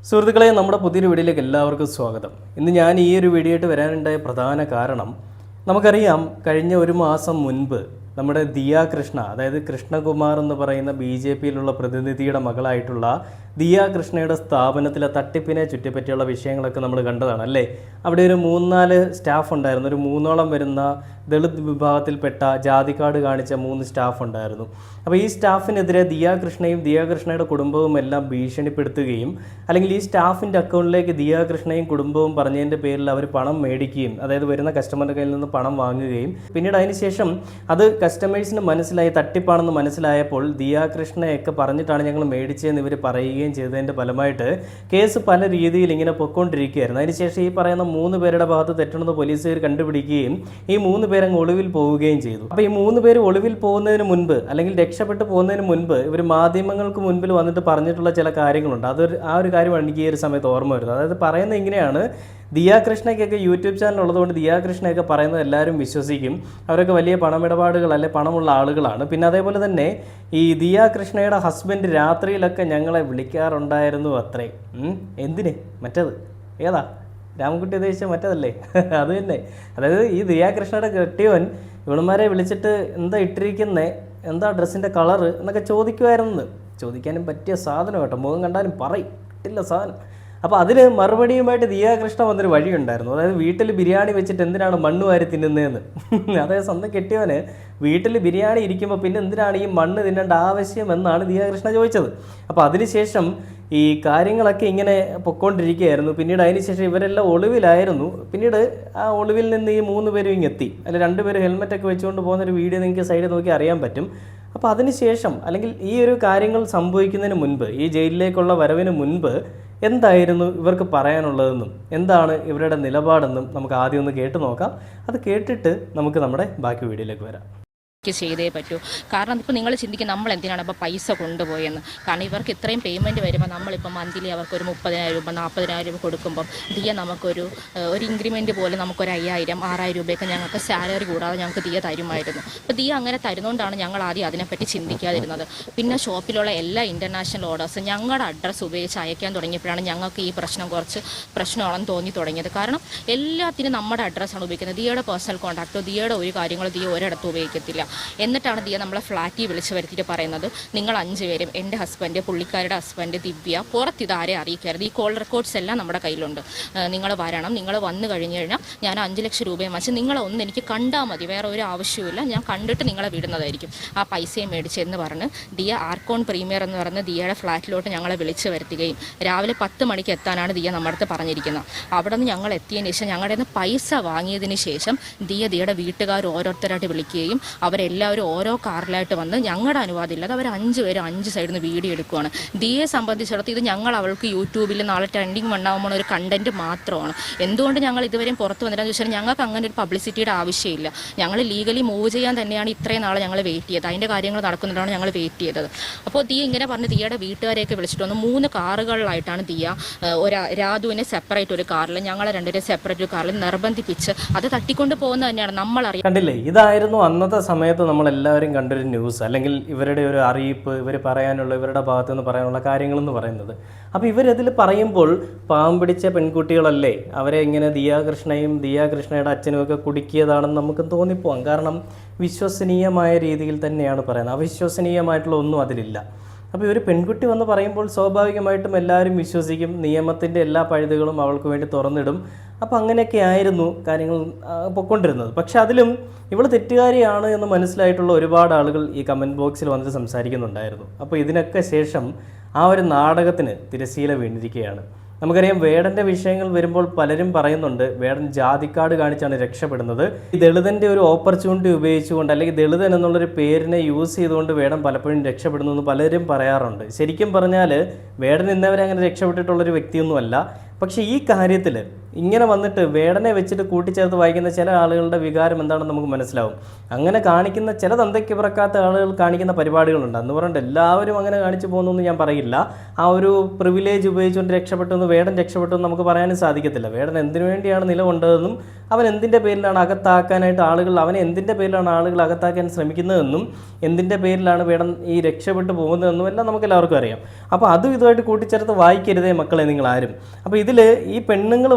സുഹൃത്തുക്കളെ, നമ്മുടെ പുതിയൊരു വീഡിയോയിലേക്ക് എല്ലാവർക്കും സ്വാഗതം. ഇന്ന് ഞാൻ ഈ ഒരു വീഡിയോ ആയിട്ട് വരാനുണ്ടായ പ്രധാന കാരണം, നമുക്കറിയാം കഴിഞ്ഞ ഒരു മാസം മുൻപ് നമ്മുടെ ദിയ കൃഷ്ണ, അതായത് കൃഷ്ണകുമാർ എന്ന് പറയുന്ന BJPയിലുള്ള പ്രതിനിധിയുടെ മകളായിട്ടുള്ള ദിയ കൃഷ്ണയുടെ സ്ഥാപനത്തിലെ തട്ടിപ്പിനെ ചുറ്റിപ്പറ്റിയുള്ള വിഷയങ്ങളൊക്കെ നമ്മൾ കണ്ടതാണ് അല്ലേ. അവിടെ ഒരു 3-4 സ്റ്റാഫ് ഉണ്ടായിരുന്നു. ഒരു 3ഓളം വരുന്ന ദളിത് വിഭാഗത്തിൽപ്പെട്ട ജാതി കാർഡ് കാണിച്ച 3 സ്റ്റാഫ് ഉണ്ടായിരുന്നു. അപ്പോൾ ഈ സ്റ്റാഫിനെതിരെ ദിയ കൃഷ്ണയും ദിയ കൃഷ്ണയുടെ കുടുംബവും എല്ലാം ഭീഷണിപ്പെടുത്തുകയും, അല്ലെങ്കിൽ ഈ സ്റ്റാഫിൻ്റെ അക്കൗണ്ടിലേക്ക് ദിയ കൃഷ്ണയും കുടുംബവും പറഞ്ഞതിൻ്റെ പേരിൽ അവർ പണം മേടിക്കുകയും, അതായത് വരുന്ന കസ്റ്റമറുടെ കയ്യിൽ നിന്ന് പണം വാങ്ങുകയും, പിന്നീട് അതിനുശേഷം അത് കസ്റ്റമേഴ്സിന് മനസ്സിലായി തട്ടിപ്പാണെന്ന് മനസ്സിലായപ്പോൾ ദിയ കൃഷ്ണയൊക്കെ പറഞ്ഞിട്ടാണ് ഞങ്ങൾ മേടിച്ചതെന്ന് ഇവർ പറയുകയും ചെയ്തതിൻ്റെ ഫലമായിട്ട് കേസ് പല രീതിയിൽ ഇങ്ങനെ പൊയ്ക്കൊണ്ടിരിക്കുകയായിരുന്നു. അതിനുശേഷം ഈ പറയുന്ന 3 പേരുടെ ഭാഗത്ത് തെറ്റണമെന്ന് പോലീസുകാർ കണ്ടുപിടിക്കുകയും ഈ 3 പേരങ്ങ് ഒളിവിൽ പോവുകയും ചെയ്തു. അപ്പോൾ ഈ 3 പേര് ഒളിവിൽ പോകുന്നതിന് മുൻപ്, അല്ലെങ്കിൽ രക്ഷപ്പെട്ടു പോകുന്നതിന് മുൻപ്, ഇവർ മാധ്യമങ്ങൾക്ക് മുൻപിൽ വന്നിട്ട് പറഞ്ഞിട്ടുള്ള ചില കാര്യങ്ങളുണ്ട്. ആ ഒരു കാര്യമാണ് എനിക്ക് ഈ ഒരു സമയത്ത് ഓർമ്മ വരുന്നത്. അതായത് പറയുന്നത് ഇങ്ങനെയാണ്: ദിയ കൃഷ്ണയ്ക്കൊക്കെ യൂട്യൂബ് ചാനൽ ഉള്ളതുകൊണ്ട് ദിയ കൃഷ്ണയൊക്കെ പറയുന്നത് എല്ലാവരും വിശ്വസിക്കും. അവരൊക്കെ വലിയ പണമിടപാടുകൾ അല്ലെ പണമുള്ള ആളുകളാണ്. പിന്നെ അതേപോലെ തന്നെ ഈ ദിയ കൃഷ്ണയുടെ ഹസ്ബൻഡ് രാത്രിയിലൊക്കെ ഞങ്ങളെ വിളിക്കാറുണ്ടായിരുന്നു അത്രേ. എന്തിന്? മറ്റത് ഏതാ? രാമൻകുട്ടി ഉദ്ദേശിച്ച മറ്റതല്ലേ? അത് തന്നെ. അതായത് ഈ ദിയ കൃഷ്ണയുടെ കെട്ടിയവൻ ഇവളുമാരെ വിളിച്ചിട്ട് എന്താ ഇട്ടിരിക്കുന്നേ, എന്താ ഡ്രസ്സിൻ്റെ കളറ് എന്നൊക്കെ ചോദിക്കുമായിരുന്നു. ചോദിക്കാനും പറ്റിയ സാധനം കേട്ടോ, മുഖം കണ്ടാലും പറയും കിട്ടില്ല സാധനം. അപ്പോൾ അതിന് മറുപടിയുമായിട്ട് ദിയ കൃഷ്ണ വന്നൊരു വഴിയുണ്ടായിരുന്നു. അതായത് വീട്ടിൽ ബിരിയാണി വെച്ചിട്ട് എന്തിനാണ് മണ്ണ് വാരി തിന്നുന്നതെന്ന്. അതായത് സ്വന്തം കെട്ടിയവന് വീട്ടിൽ ബിരിയാണി ഇരിക്കുമ്പോൾ പിന്നെ എന്തിനാണ് ഈ മണ്ണ് തിന്നേണ്ട ആവശ്യം എന്നാണ് ദിയ കൃഷ്ണ ചോദിച്ചത്. അപ്പോൾ അതിനുശേഷം ഈ കാര്യങ്ങളൊക്കെ ഇങ്ങനെ പൊയ്ക്കൊണ്ടിരിക്കുകയായിരുന്നു. പിന്നീട് അതിനുശേഷം ഇവരെല്ലാം ഒളിവിലായിരുന്നു. പിന്നീട് ആ ഒളിവിൽ നിന്ന് ഈ 3 പേരും ഇങ്ങെത്തി. അല്ല, 2 പേര് ഹെൽമെറ്റൊക്കെ വെച്ചുകൊണ്ട് പോകുന്നൊരു വീഡിയോ നിങ്ങൾക്ക് സൈഡിൽ നോക്കി അറിയാൻ പറ്റും. അപ്പോൾ അതിനുശേഷം, അല്ലെങ്കിൽ ഈ ഒരു കാര്യങ്ങൾ സംഭവിക്കുന്നതിന് മുൻപ്, ഈ ജയിലിലേക്കുള്ള വരവിന് മുൻപ് എന്തായിരുന്നു ഇവർക്ക് പറയാനുള്ളതെന്നും എന്താണ് ഇവരുടെ നിലപാടെന്നും നമുക്ക് ആദ്യം ഒന്ന് കേട്ട് നോക്കാം. അത് കേട്ടിട്ട് നമുക്ക് നമ്മുടെ ബാക്കി വീഡിയോയിലേക്ക് വരാം. ചെയ്തേ പറ്റൂ. കാരണം ഇപ്പോൾ നിങ്ങൾ ചിന്തിക്കും നമ്മൾ എന്തിനാണ് ഇപ്പോൾ പൈസ കൊണ്ടുപോയെന്ന്. കാരണം ഇവർക്ക് ഇത്രയും പേയ്മെൻറ്റ് വരുമ്പോൾ നമ്മളിപ്പോൾ മന്ത്ലി അവർക്കൊരു 30,000 രൂപ 40,000 രൂപ കൊടുക്കുമ്പം ദിയ നമുക്കൊരു ഇൻക്രിമെൻറ്റ് പോലെ നമുക്കൊരു 5,000 6,000 രൂപയൊക്കെ ഞങ്ങൾക്ക് സാലറി കൂടാതെ ഞങ്ങൾക്ക് ദിയ തരുമായിരുന്നു. അപ്പോൾ ദിയ അങ്ങനെ തരുന്നതുകൊണ്ടാണ് ഞങ്ങൾ ആദ്യം അതിനെപ്പറ്റി ചിന്തിക്കാതിരുന്നത്. പിന്നെ ഷോപ്പിലുള്ള എല്ലാ ഇൻ്റർനാഷണൽ ഓർഡേഴ്സും ഞങ്ങളുടെ അഡ്രസ്സ് ഉപയോഗിച്ച് അയക്കാൻ തുടങ്ങിയപ്പോഴാണ് ഞങ്ങൾക്ക് ഈ കുറച്ച് പ്രശ്നമാണെന്ന് തോന്നി തുടങ്ങിയത്. കാരണം എല്ലാത്തിനും നമ്മുടെ അഡ്രസ്സാണ് ഉപയോഗിക്കുന്നത്. ദിയയുടെ പേഴ്സണൽ കോൺടാക്റ്റോ ദിയയുടെ ഒരു കാര്യങ്ങളോ ദിയ ഒരിടത്തും ഉപയോഗിക്കത്തില്ല. എന്നിട്ടാണ് ദിയ നമ്മളെ ഫ്ലാറ്റിൽ വിളിച്ച് വരുത്തിയിട്ട് പറയുന്നത്, നിങ്ങൾ 5 പേരും, എൻ്റെ ഹസ്ബൻഡ്, പുള്ളിക്കാരുടെ ഹസ്ബൻഡ്, ദിവ്യ, പുറത്ത് ഇതാരെ അറിയിക്കരുത്, ഈ കോൾ റെക്കോർഡ്സ് എല്ലാം നമ്മുടെ കയ്യിലുണ്ട്, നിങ്ങൾ വരണം, നിങ്ങൾ വന്നു കഴിഞ്ഞ് കഴിഞ്ഞാൽ ഞാൻ 5 ലക്ഷം രൂപയും വെച്ച് നിങ്ങളൊന്ന് എനിക്ക് കണ്ടാൽ മതി, വേറെ ഒരു ആവശ്യമില്ല, ഞാൻ കണ്ടിട്ട് നിങ്ങളെ വിടുന്നതായിരിക്കും, ആ പൈസയും മേടിച്ചെന്ന് പറഞ്ഞ് ദിയ ആർക്കോൺ പ്രീമിയർ എന്ന് പറഞ്ഞ് ദിയയുടെ ഫ്ലാറ്റിലോട്ട് ഞങ്ങളെ വിളിച്ച് വരുത്തുകയും രാവിലെ 10 മണിക്ക് എത്താനാണ് ദിയ നമ്മുടെ അടുത്ത് പറഞ്ഞിരിക്കുന്നത്. അവിടെ നിന്ന് ഞങ്ങൾ എത്തിയതിന് ശേഷം ഞങ്ങളുടെ നിന്ന് പൈസ വാങ്ങിയതിന് ശേഷം ദിയയുടെ വീട്ടുകാർ ഓരോരുത്തരായിട്ട് വിളിക്കുകയും അവരെല്ലാവരും ഓരോ കാറിലായിട്ട് വന്ന് ഞങ്ങളുടെ അനുവാദം ഇല്ലാതെ അവർ 5 പേരും 5 സൈഡിൽ നിന്ന് വീഡിയോ എടുക്കുകയാണ്. ദിയയെ സംബന്ധിച്ചിടത്തോളം ഇത് ഞങ്ങൾ അവൾക്ക് യൂട്യൂബിൽ നാളെ ട്രെൻഡിങ് ഉണ്ടാകുമ്പോൾ ഒരു കണ്ടന്റ് മാത്രമാണ്. എന്തുകൊണ്ട് ഞങ്ങൾ ഇതുവരെയും പുറത്ത് വന്നില്ലെന്ന് ചോദിച്ചാൽ ഞങ്ങൾക്ക് അങ്ങനെ ഒരു പബ്ലിസിറ്റിയുടെ ആവശ്യമില്ല. ഞങ്ങൾ ലീഗലി മൂവ് ചെയ്യാൻ തന്നെയാണ് ഇത്രയും നാളെ ഞങ്ങൾ വെയിറ്റ് ചെയ്തത്. അതിൻ്റെ കാര്യങ്ങൾ നടക്കുന്നുണ്ടാണ് ഞങ്ങൾ വെയിറ്റ് ചെയ്തത്. അപ്പോൾ ദിയ ഇങ്ങനെ പറഞ്ഞ് ദിയയുടെ വീട്ടുകാരെയൊക്കെ വിളിച്ചിട്ട് വന്ന് 3 കാറുകളിലായിട്ടാണ് ദിയ രാധുവിനെ സെപ്പറേറ്റ് ഒരു കാറിൽ, ഞങ്ങളെ 2 പേരെ സെപ്പറേറ്റ് ഒരു കാറിൽ നിർബന്ധിപ്പിച്ച് അത് തട്ടിക്കൊണ്ട് പോകുന്നത് തന്നെയാണ് നമ്മൾ അറിയാം. കണ്ടില്ലേ, ഇതായിരുന്നു അന്നത്തെ സമയത്ത് നമ്മളെല്ലാവരും കണ്ടൊരു ന്യൂസ്, അല്ലെങ്കിൽ ഇവരുടെ ഒരു അറിയിപ്പ്, ഇവർ പറയാനുള്ള, ഇവരുടെ ഭാഗത്തു നിന്ന് പറയാനുള്ള കാര്യങ്ങളെന്ന് പറയുന്നത്. അപ്പോൾ ഇവരതിൽ പറയുമ്പോൾ പാവം പിടിച്ച പെൺകുട്ടികളല്ലേ, അവരെ ഇങ്ങനെ ദിയ കൃഷ്ണയും ദിയ കൃഷ്ണയുടെ അച്ഛനും ഒക്കെ കുടുക്കിയതാണെന്ന് നമുക്ക് തോന്നിപ്പോവാം. കാരണം വിശ്വസനീയമായ രീതിയിൽ തന്നെയാണ് പറയുന്നത്, അവിശ്വസനീയമായിട്ടുള്ള ഒന്നും അതിലില്ല. അപ്പോൾ ഒരു പെൺകുട്ടി വന്ന് പറയുമ്പോൾ സ്വാഭാവികമായിട്ടും എല്ലാവരും വിശ്വസിക്കും, നിയമത്തിൻ്റെ എല്ലാ പഴുതുകളും അവൾക്ക് വേണ്ടി തുറന്നിടും. അപ്പോൾ അങ്ങനെയൊക്കെ ആയിരുന്നു കാര്യങ്ങൾ പൊയ്ക്കൊണ്ടിരുന്നത്. പക്ഷെ അതിലും ഇവൾ തെറ്റുകാരിയാണ് എന്ന് മനസ്സിലായിട്ടുള്ള ഒരുപാട് ആളുകൾ ഈ കമൻറ്റ് ബോക്സിൽ വന്നിട്ട് സംസാരിക്കുന്നുണ്ടായിരുന്നു. അപ്പോൾ ഇതിനൊക്കെ ശേഷം ആ ഒരു നാടകത്തിന് തിരശ്ശീല വീണിരിക്കുകയാണ്. നമുക്കറിയാം, വേടൻ്റെ വിഷയങ്ങൾ വരുമ്പോൾ പലരും പറയുന്നുണ്ട് വേടൻ ജാതിക്കാട് കാണിച്ചാണ് രക്ഷപ്പെടുന്നത്. ഈ ദളിതൻ്റെ ഒരു ഓപ്പർച്യൂണിറ്റി ഉപയോഗിച്ചുകൊണ്ട്, അല്ലെങ്കിൽ ദളിതൻ എന്നുള്ളൊരു പേരിനെ യൂസ് ചെയ്തുകൊണ്ട് വേടൻ പലപ്പോഴും രക്ഷപ്പെടുന്നു എന്ന് പലരും പറയാറുണ്ട്. ശരിക്കും പറഞ്ഞാൽ വേടൻ ഇന്നവരെ അങ്ങനെ രക്ഷപ്പെട്ടിട്ടുള്ളൊരു വ്യക്തിയൊന്നുമല്ല. പക്ഷേ ഈ കാര്യത്തിൽ ഇങ്ങനെ വന്നിട്ട് വേടനെ വെച്ചിട്ട് കൂട്ടിച്ചേർത്ത് വായിക്കുന്ന ചില ആളുകളുടെ വികാരം എന്താണെന്ന് നമുക്ക് മനസ്സിലാവും. അങ്ങനെ കാണിക്കുന്ന ചില തന്തയ്ക്ക് പിറക്കാത്ത ആളുകൾ കാണിക്കുന്ന പരിപാടികളുണ്ട്. എന്ന് പറഞ്ഞിട്ട് എല്ലാവരും അങ്ങനെ കാണിച്ചു പോകുന്നു ഞാൻ പറയില്ല. ആ ഒരു പ്രിവിലേജ് ഉപയോഗിച്ചുകൊണ്ട് രക്ഷപ്പെട്ടെന്ന് വേടൻ രക്ഷപ്പെട്ടെന്ന് നമുക്ക് പറയാനും സാധിക്കത്തില്ല. വേടൻ എന്തിനു വേണ്ടിയാണ് നിലകൊണ്ടതെന്നും അവൻ എന്തിൻ്റെ പേരിലാണ് അകത്താക്കാനായിട്ട് അവനെ എന്തിൻ്റെ പേരിലാണ് ആളുകൾ അകത്താക്കാൻ ശ്രമിക്കുന്നതെന്നും എന്തിൻ്റെ പേരിലാണ് വേടൻ ഈ രക്ഷപ്പെട്ടു പോകുന്നതെന്നും എല്ലാം നമുക്ക് എല്ലാവർക്കും അറിയാം. അപ്പോൾ അതും ഇതുമായിട്ട് കൂട്ടിച്ചേർത്ത് വായിക്കരുതേ മക്കളെ നിങ്ങളാരും. അപ്പോൾ ഇതിൽ ഈ പെണ്ണുങ്ങൾ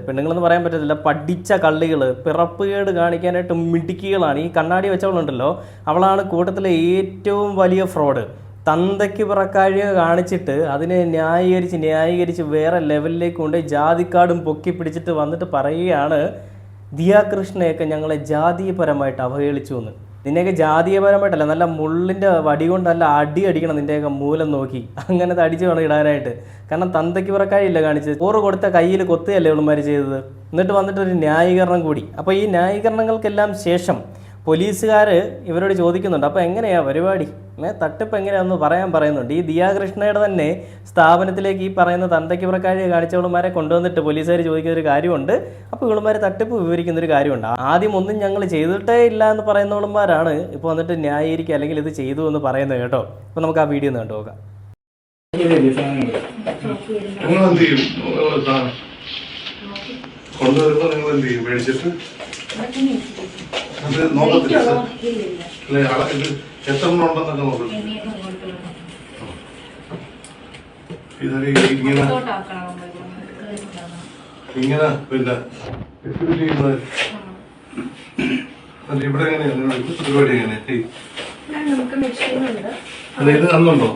പെണ്ണുങ്ങളെന്ന് പറയാൻ പറ്റത്തില്ല, പഠിച്ച കള്ളികൾ, പിറപ്പുകേട് കാണിക്കാനായിട്ട് മിടുക്കികളാണ്. ഈ കണ്ണാടി വെച്ചവളുണ്ടല്ലോ, അവളാണ് കൂട്ടത്തിലെ ഏറ്റവും വലിയ ഫ്രോഡ്. തന്തയ്ക്ക് പിറക്കാഴിക കാണിച്ചിട്ട് അതിനെ ന്യായീകരിച്ച് വേറെ ലെവലിലേക്ക് കൊണ്ട് ജാതിക്കാടും പൊക്കി പിടിച്ചിട്ട് വന്നിട്ട് പറയുകയാണ് ദിയാകൃഷ്ണയൊക്കെ ഞങ്ങളെ ജാതീയപരമായിട്ട് അവഹേളിച്ചു എന്ന്. നിന്നെയൊക്കെ ജാതീയപരമായിട്ടല്ല, നല്ല മുള്ളിൻ്റെ വടി കൊണ്ട് നല്ല അടിക്കണം നിൻ്റെയൊക്കെ മൂലം നോക്കി, അങ്ങനത്തെ അടിച്ച് വേണം ഇടാനായിട്ട്. കാരണം തന്തയ്ക്ക് പിറക്കാഴില്ല കാണിച്ചത്, ചോറ് കൊടുത്ത കയ്യിൽ കൊത്തുകയല്ലേ ഉള്ളമാർ ചെയ്തത്. എന്നിട്ട് വന്നിട്ടൊരു ന്യായീകരണം കൂടി. അപ്പോൾ ഈ ന്യായീകരണങ്ങൾക്കെല്ലാം ശേഷം പോലീസുകാർ ഇവരോട് ചോദിക്കുന്നുണ്ട്, അപ്പോൾ എങ്ങനെയാണ് പരിപാടി, തട്ടിപ്പ് എങ്ങനെയാണെന്ന് പറയുന്നുണ്ട്. ഈ ദിയാകൃഷ്ണയുടെ തന്നെ സ്ഥാപനത്തിലേക്ക് ഈ പറയുന്ന തന്തയ്ക്ക് പിറക്കാഴി കാണിച്ചവളുമാരെ കൊണ്ടുവന്നിട്ട് പോലീസുകാർ ചോദിക്കുന്ന ഒരു കാര്യമുണ്ട്. അപ്പോൾ ഇവളുമാർ തട്ടിപ്പ് വിവരിക്കുന്നൊരു കാര്യമുണ്ട്. ആദ്യം ഒന്നും ഞങ്ങൾ ചെയ്തിട്ടേ ഇല്ല എന്ന് പറയുന്നവളുമാരാണ് ഇപ്പോൾ വന്നിട്ട് ന്യായീകരിക്കുക അല്ലെങ്കിൽ ഇത് ചെയ്തു എന്ന് പറയുന്നത് കേട്ടോ. അപ്പോൾ നമുക്ക് ആ വീഡിയോ ഒന്ന് കണ്ടു നോക്കാം. കൊണ്ടുവരുമ്പോൾ നിങ്ങൾ എന്ത് ചെയ്യും? മേടിച്ചിട്ട് അത് നോക്കത്തില്ല അല്ലെ? ഇത് എത്ര എണ്ണം ഉണ്ടെന്നൊക്കെ നോക്കത്തില്ല. ഇതൊക്കെ ഇങ്ങനെ പിന്നെ എക്സിബിറ്റ് ചെയ്യുന്നത് അല്ല. ഇവിടെ എങ്ങനെയാണ് പരിപാടി? എങ്ങനെ അല്ല, ഇത് അന്നുണ്ടോ?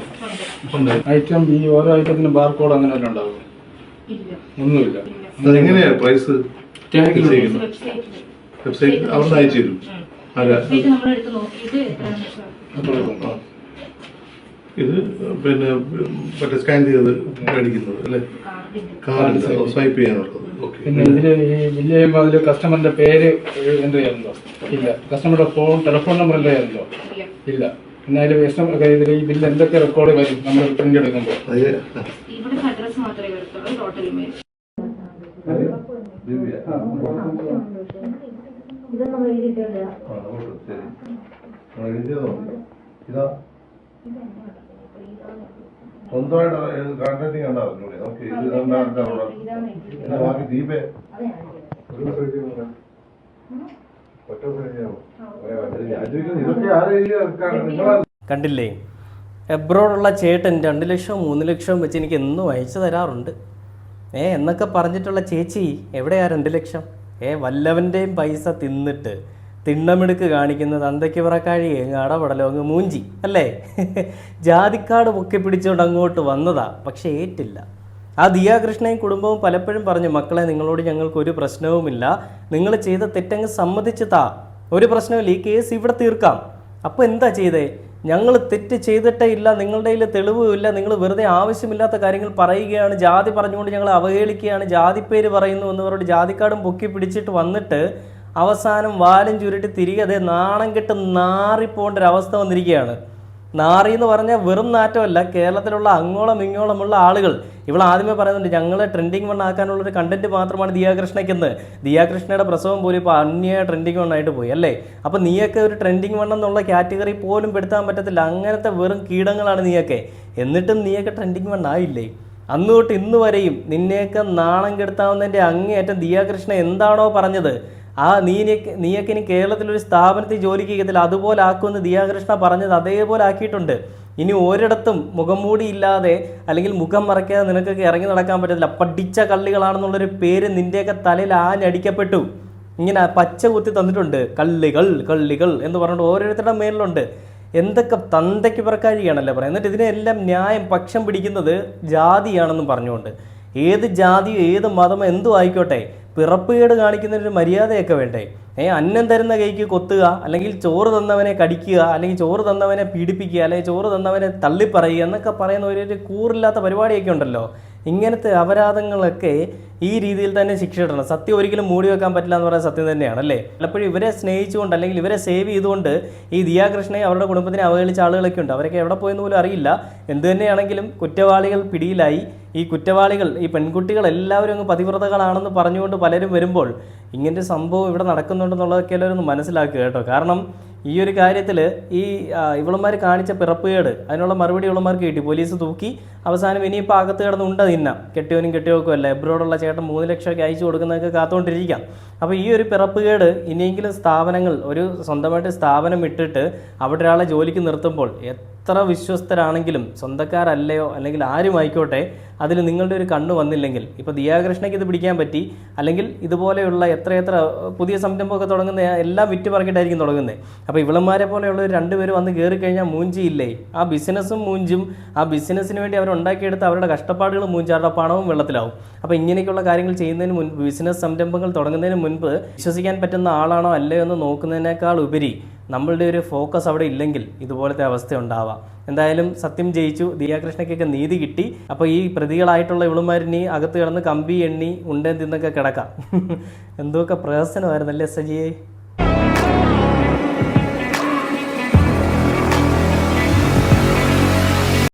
ഐറ്റം ഈ ഓരോ ഐറ്റത്തിന് ബാർകോഡ് അങ്ങനെ വല്ലതും ഉണ്ടാവും? ഒന്നുമില്ല. അതെങ്ങനെയാ പ്രൈസ് വെബ്സൈറ്റ് അവിടെ അയച്ചു തരും? ഇത് പിന്നെ മറ്റേ സ്കാൻ ചെയ്ത് മേടിക്കുന്നത് അല്ലേ? കാർഡ് സ്വൈപ്പ് ചെയ്യാനുള്ളത്. പിന്നെ ഇതില് ഈ ബില്ല് ചെയ്യുമ്പോൾ അതില് കസ്റ്റമറിന്റെ പേര് എൻ്റർ ചെയ്യാറുണ്ടോ? ഇല്ല. കസ്റ്റമറുടെ ടെലിഫോൺ നമ്പർ എൻ്റർ ചെയ്യാറുണ്ടോ? ഇല്ല. പിന്നെ അതിൽ ഇതിൽ ഈ ബില്ല് എന്തൊക്കെ റെക്കോർഡ് വരും നമ്മൾ പ്രിന്റ് എടുക്കുമ്പോൾ? സ്വന്തമായിട്ട് കോൺട്രാക്ടിങ് കണ്ടാ അറിഞ്ഞൂടെ? നമുക്ക് ഇത് കണ്ടാ ബാക്കി ദീപേ ഇതൊക്കെ ആ രീതിയിൽ കണ്ടില്ലേ? എബ്രോഡുള്ള ചേട്ടൻ 2 ലക്ഷം 3 ലക്ഷം വെച്ച് എനിക്ക് എന്നും അയച്ചു തരാറുണ്ട്. എന്നൊക്കെ പറഞ്ഞിട്ടുള്ള ചേച്ചി എവിടെയാ 2 ലക്ഷം? വല്ലവൻ്റെയും പൈസ തിന്നിട്ട് തിണ്ണമെടുക്ക് കാണിക്കുന്നത് തന്തയ്ക്ക് പിറക്കാഴി അടപടലോ അങ്ങ് മൂഞ്ചി അല്ലേ? ജാതിക്കാട് പൊക്കി പിടിച്ചുകൊണ്ട് അങ്ങോട്ട് വന്നതാ, പക്ഷേ ഏറ്റില്ല. ആ ദിയാകൃഷ്ണയും കുടുംബവും പലപ്പോഴും പറഞ്ഞു, മക്കളെ നിങ്ങളോട് ഞങ്ങൾക്ക് ഒരു പ്രശ്നവുമില്ല, നിങ്ങൾ ചെയ്ത തെറ്റങ്ങ് സമ്മതിച്ച് താ, ഒരു പ്രശ്നമില്ല, ഈ കേസ് ഇവിടെ തീർക്കാം. അപ്പോൾ എന്താ ചെയ്തേ? ഞങ്ങൾ തെറ്റ് ചെയ്തിട്ടേ ഇല്ല, നിങ്ങളുടെ കയ്യിൽ തെളിവുമില്ല, നിങ്ങൾ വെറുതെ ആവശ്യമില്ലാത്ത കാര്യങ്ങൾ പറയുകയാണ്, ജാതി പറഞ്ഞുകൊണ്ട് ഞങ്ങൾ അവഹേളിക്കുകയാണ്, ജാതിപ്പേര് പറയുന്നു എന്നവരോട് ജാതിക്കാടും പൊക്കി പിടിച്ചിട്ട് വന്നിട്ട് അവസാനം വാലും ചുരുട്ടി തിരികെ അതേ നാണം കെട്ട് നാറിപ്പോകേണ്ട ഒരു അവസ്ഥ വന്നിരിക്കുകയാണ്. നാറി എന്ന് പറഞ്ഞാൽ വെറും നാറ്റമല്ല, കേരളത്തിലുള്ള അങ്ങോളം ഇങ്ങോളമുള്ള ആളുകൾ. ഇവൾ ആദ്യമേ പറയുന്നുണ്ട് ഞങ്ങളെ ട്രെൻഡിങ് വൺ ആക്കാനുള്ളൊരു കണ്ടന്റ് മാത്രമാണ് ദിയാകൃഷ്ണയ്ക്കെന്ന്. ദിയാകൃഷ്ണയുടെ പ്രസവം പോലും ഇപ്പോൾ അന്യ ട്രെൻഡിങ് വൺ ആയിട്ട് പോയി അല്ലേ? അപ്പോൾ നീയൊക്കെ ഒരു ട്രെൻഡിങ് വൺ എന്നുള്ള കാറ്റഗറി പോലും പെടുത്താൻ പറ്റത്തില്ല, അങ്ങനത്തെ വെറും കീടങ്ങളാണ് നീയൊക്കെ. എന്നിട്ടും നീയൊക്കെ ട്രെൻഡിങ് വൺ ആയില്ലേ? അന്ന് തൊട്ട് ഇന്ന് വരെയും നിന്നെയൊക്കെ നാണം കെടുത്താവുന്നതിൻ്റെ അങ്ങേയറ്റം ദിയാകൃഷ്ണ എന്താണോ പറഞ്ഞത്, നീയൊക്കെ ഇനി കേരളത്തിലൊരു സ്ഥാപനത്തിൽ ജോലിക്ക് ചെയ്യത്തില്ല, അതുപോലെ ആക്കുമെന്ന് ദിയാകൃഷ്ണ പറഞ്ഞത് അതേപോലെ ആക്കിയിട്ടുണ്ട്. ഇനി ഒരിടത്തും മുഖം മൂടിയില്ലാതെ അല്ലെങ്കിൽ മുഖം മറയ്ക്കാതെ നിനക്കൊക്കെ ഇറങ്ങി നടക്കാൻ പറ്റത്തില്ല. പഠിച്ച കള്ളികളാണെന്നുള്ളൊരു പേര് നിൻ്റെയൊക്കെ തലയിൽ ആഞ്ഞടിക്കപ്പെട്ടു. ഇങ്ങനെ പച്ച കുത്തി തന്നിട്ടുണ്ട്, കള്ളികൾ എന്ന് പറഞ്ഞിട്ട് ഓരോരുത്തരുടെ മേലിലുണ്ട്. എന്തൊക്കെ തന്തയ്ക്ക് പിറക്കാഴിയാണല്ലേ പറയാം. എന്നിട്ട് ഇതിനെല്ലാം ന്യായം പക്ഷം പിടിക്കുന്നത് ജാതിയാണെന്നും പറഞ്ഞുകൊണ്ട്. ഏത് ജാതിയോ ഏത് മതമോ എന്തും ആയിക്കോട്ടെ, പിറപ്പുകേട് കാണിക്കുന്നതിനൊരു മര്യാദയൊക്കെ വേണ്ടേ? അന്നം തരുന്ന കൈക്ക് കൊത്തുക, അല്ലെങ്കിൽ ചോറ് തന്നവനെ കടിക്കുക, അല്ലെങ്കിൽ ചോറ് തന്നവനെ പീഡിപ്പിക്കുക, അല്ലെങ്കിൽ ചോറ് തന്നവനെ തള്ളിപ്പറയുക എന്നൊക്കെ പറയുന്ന ഒരു കൂറില്ലാത്ത പരിപാടിയൊക്കെ ഉണ്ടല്ലോ. ഇങ്ങനത്തെ അപരാധങ്ങളൊക്കെ ഈ രീതിയിൽ തന്നെ ശിക്ഷ ഇടണം. സത്യം ഒരിക്കലും മൂടി വെക്കാൻ പറ്റില്ല എന്ന് പറയുന്നത് സത്യം തന്നെയാണ് അല്ലേ? പലപ്പോഴും ഇവരെ സ്നേഹിച്ചുകൊണ്ട് അല്ലെങ്കിൽ ഇവരെ സേവ് ചെയ്തുകൊണ്ട് ഈ ദിയാകൃഷ്ണയെ അവരുടെ കുടുംബത്തിനെ അവഹേളിച്ച ആളുകളൊക്കെ ഉണ്ട്. അവരൊക്കെ എവിടെ പോയെന്ന് പോലും അറിയില്ല. എന്തു തന്നെയാണെങ്കിലും കുറ്റവാളികൾ പിടിയിലായി. ഈ കുറ്റവാളികൾ, ഈ പെൺകുട്ടികൾ എല്ലാവരും അങ്ങ് പതിവ്രതകളാണെന്ന് പറഞ്ഞുകൊണ്ട് പലരും വരുമ്പോൾ ഇങ്ങനത്തെ സംഭവം ഇവിടെ നടക്കുന്നുണ്ടെന്നുള്ളതൊക്കെ എല്ലാവരും ഒന്ന് മനസ്സിലാക്കുക കേട്ടോ. കാരണം ഈ ഒരു കാര്യത്തിൽ ഈ ഇവളന്മാർ കാണിച്ച പിറപ്പുകേട് അതിനുള്ള മറുപടി ഇവളന്മാർക്ക് കിട്ടി. പോലീസ് തൂക്കി. അവസാനം ഇനിയിപ്പോൾ അകത്ത് കിടന്ന് ഉണ്ട തിന്നാം. കെട്ടിയവനും കെട്ടിയവക്കും അല്ല, എബ്രോഡുള്ള ചേട്ടൻ 3 ലക്ഷമൊക്കെ അയച്ചു കൊടുക്കുന്നതൊക്കെ കാത്തുകൊണ്ടിരിക്കാം. അപ്പോൾ ഈ ഒരു പിറപ്പുകേട് ഇനിയെങ്കിലും സ്ഥാപനങ്ങൾ ഒരു സ്വന്തമായിട്ട് സ്ഥാപനം ഇട്ടിട്ട് അവിടെ ഒരാളെ ജോലിക്ക് നിർത്തുമ്പോൾ എത്ര വിശ്വസ്തരാണെങ്കിലും സ്വന്തക്കാരല്ലയോ അല്ലെങ്കിൽ ആരും ആയിക്കോട്ടെ, അതിൽ നിങ്ങളുടെ ഒരു കണ്ണ് വന്നില്ലെങ്കിൽ, ഇപ്പോൾ ദിയാകൃഷ്ണയ്ക്ക് ഇത് പിടിക്കാൻ പറ്റി, അല്ലെങ്കിൽ ഇതുപോലെയുള്ള എത്രയെത്ര പുതിയ സംരംഭമൊക്കെ തുടങ്ങുന്ന എല്ലാം വിറ്റ് പറക്കിയിട്ടായിരിക്കും തുടങ്ങുന്നത്. അപ്പോൾ ഇവളന്മാരെ പോലെയുള്ള ഒരു 2 പേര് വന്ന് കയറി കഴിഞ്ഞാൽ മൂഞ്ചിയില്ലേ? ആ ബിസിനസ്സും മൂഞ്ചും. ആ ബിസിനസ്സിന് വേണ്ടി അവരുണ്ടാക്കിയെടുത്ത് അവരുടെ കഷ്ടപ്പാടുകൾ മൂഞ്ചും, അവരുടെ പണവും വെള്ളത്തിലാവും. അപ്പോൾ ഇങ്ങനെയൊക്കെയുള്ള കാര്യങ്ങൾ ചെയ്യുന്നതിന് മുൻപ്, ബിസിനസ് സംരംഭങ്ങൾ തുടങ്ങുന്നതിന് മുൻപ് വിശ്വസിക്കാൻ പറ്റുന്ന ആളാണോ അല്ലയോ എന്ന് നോക്കുന്നതിനേക്കാൾ ഉപരി നമ്മളുടെ ഒരു ഫോക്കസ് അവിടെ ഇല്ലെങ്കിൽ ഇതുപോലത്തെ അവസ്ഥ ഉണ്ടാവാം. എന്തായാലും സത്യം ജയിച്ചു. ദിയാകൃഷ്ണയ്ക്കൊക്കെ നീതി കിട്ടി. അപ്പോൾ ഈ പ്രതികളായിട്ടുള്ള ഇവളുമാരിനി അകത്ത് കിടന്ന് കമ്പി എണ്ണി ഉണ്ടേ തിന്നൊക്കെ കിടക്കാം. എന്തൊക്കെ പ്രഹസനമായിരുന്നല്ലേ സജിയെ.